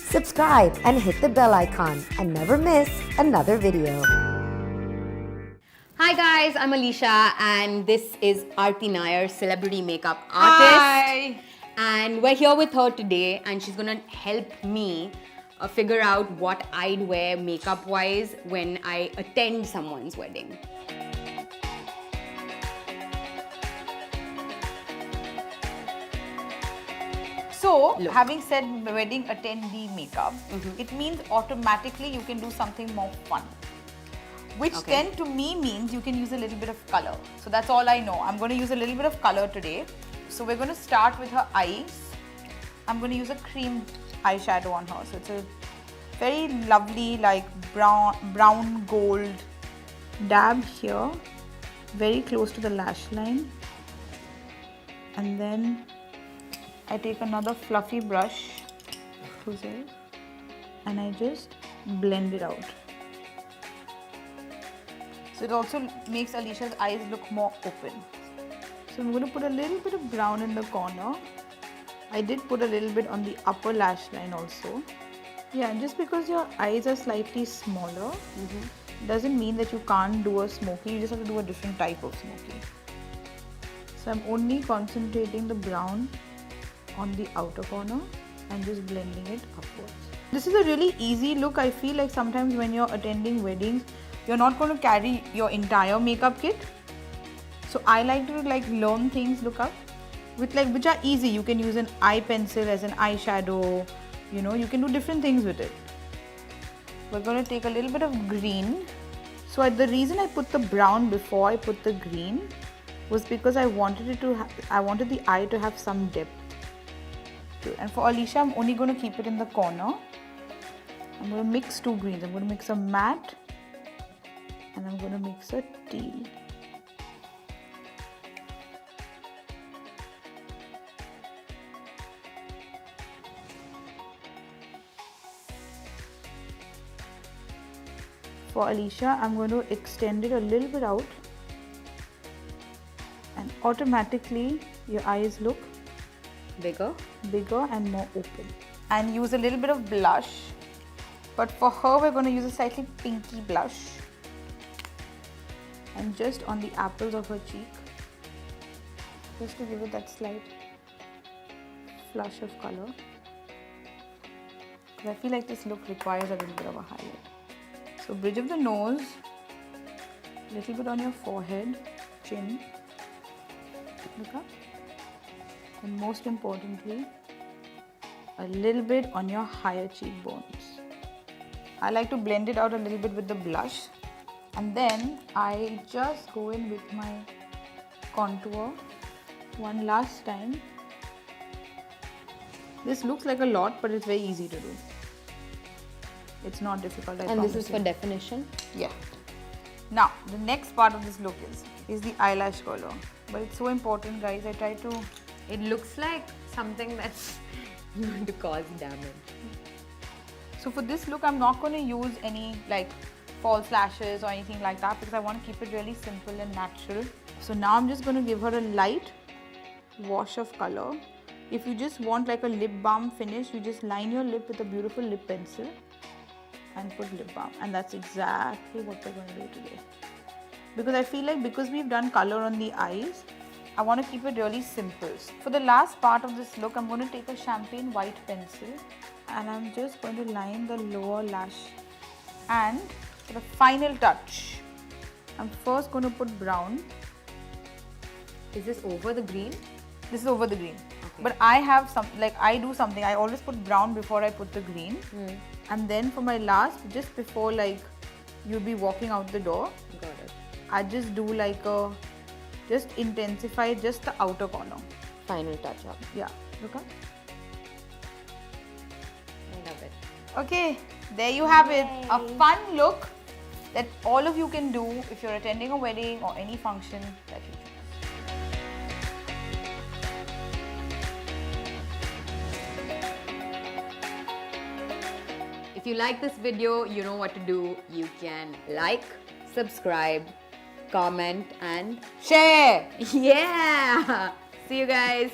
subscribe and hit the bell icon and never miss another video. Hi guys, I'm Alicia and this is Arti Nayar, celebrity makeup artist. Hi. And we're here with her today and she's gonna help me figure out what I'd wear makeup wise when I attend someone's wedding. So, Look. having said wedding attendee makeup, it means automatically you can do something more fun. Which then to me means you can use a little bit of color. So that's all I know. I'm going to use a little bit of color today. So we're going to start with her eyes. I'm going to use a cream eyeshadow on her. So it's a very lovely like brown gold dab here, very close to the lash line. And then I take another fluffy brush and I just blend it out. So it also makes Alicia's eyes look more open. So I'm going to put a little bit of brown in the corner. I did put a little bit on the upper lash line also. Yeah, just because your eyes are slightly smaller doesn't mean that you can't do a smoky. You just have to do a different type of smoky. So I'm only concentrating the brown on the outer corner and just blending it upwards. This is a really easy look. I feel like sometimes when you're attending weddings, you're not going to carry your entire makeup kit. So I like to learn things, look up, with which are easy. You can use an eye pencil as an eyeshadow. You know, you can do different things with it. We're going to take a little bit of green. So the reason I put the brown before I put the green was because I wanted the eye to have some depth. And for Alicia, I'm only going to keep it in the corner. I'm going to mix two greens. I'm going to mix a matte and I'm going to mix a teal. For Alicia, I'm going to extend it a little bit out and automatically your eyes look bigger and more open. And use a little bit of blush, but for her we're going to use a slightly pinky blush and just on the apples of her cheek, just to give it that slight flush of color, because I feel like this look requires a little bit of a highlight. So bridge of the nose, little bit on your forehead, chin, look up. And most importantly, a little bit on your higher cheekbones. I like to blend it out a little bit with the blush and then I just go in with my contour one last time. This looks like a lot, but it's very easy to do. It's not difficult, I And promise this is you. for definition? Yeah. Now, the next part of this look is the eyelash color. But it's so important, guys. I try to... It looks like something that's going to cause damage. So for this look, I'm not going to use any false lashes or anything like that because I want to keep it really simple and natural. So now I'm just going to give her a light wash of color. If you just want a lip balm finish, you just line your lip with a beautiful lip pencil and put lip balm. And that's exactly what we're going to do today. Because I feel like because we've done color on the eyes, I want to keep it really simple. For the last part of this look, I'm going to take a champagne white pencil and I'm just going to line the lower lash. And for the final touch, I'm first going to put brown. Is this over the green? This is over the green. Okay. But I have I do something. I always put brown before I put the green. And then for my last, just before you'll be walking out the door, Got it. I just do just intensify just the outer corner. Final touch up. Yeah, look up. I love it. Okay, there you have it. A fun look that all of you can do if you're attending a wedding or any function that you choose. If you like this video, you know what to do. You can like, subscribe, comment and Share! yeah! See you guys.